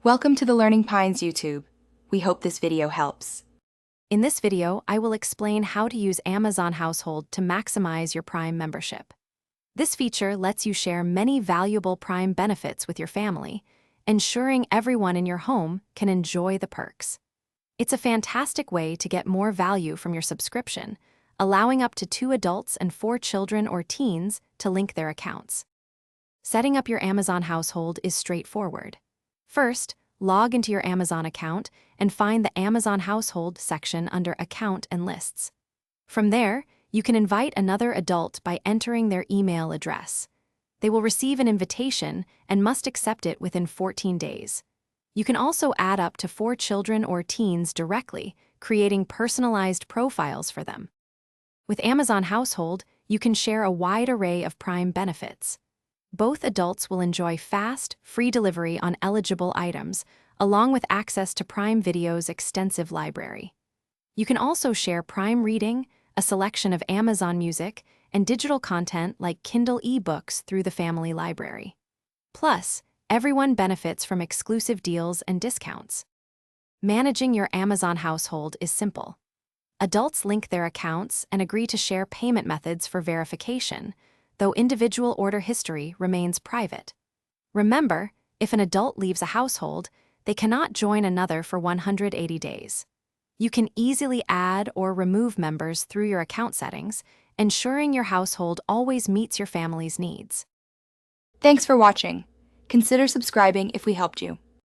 Welcome to the Learning Pines YouTube. We hope this video helps. In this video, I will explain how to use Amazon Household to maximize your Prime membership. This feature lets you share many valuable Prime benefits with your family, ensuring everyone in your home can enjoy the perks. It's a fantastic way to get more value from your subscription, allowing up to 2 adults and 4 children or teens to link their accounts. Setting up your Amazon Household is straightforward. First, log into your Amazon account and find the Amazon Household section under Account and Lists. From there, you can invite another adult by entering their email address. They will receive an invitation and must accept it within 14 days. You can also add up to 4 children or teens directly, creating personalized profiles for them. With Amazon Household, you can share a wide array of Prime benefits. Both adults will enjoy fast, free delivery on eligible items, along with access to Prime Video's extensive library. You can also share Prime Reading, a selection of Amazon Music, and digital content like Kindle eBooks through the family library. Plus, everyone benefits from exclusive deals and discounts. Managing your Amazon Household is simple. Adults link their accounts and agree to share payment methods for verification, though individual order history remains private. Remember, if an adult leaves a household, they cannot join another for 180 days. You can easily add or remove members through your account settings, ensuring your household always meets your family's needs. Thanks for watching. Consider subscribing if we helped you.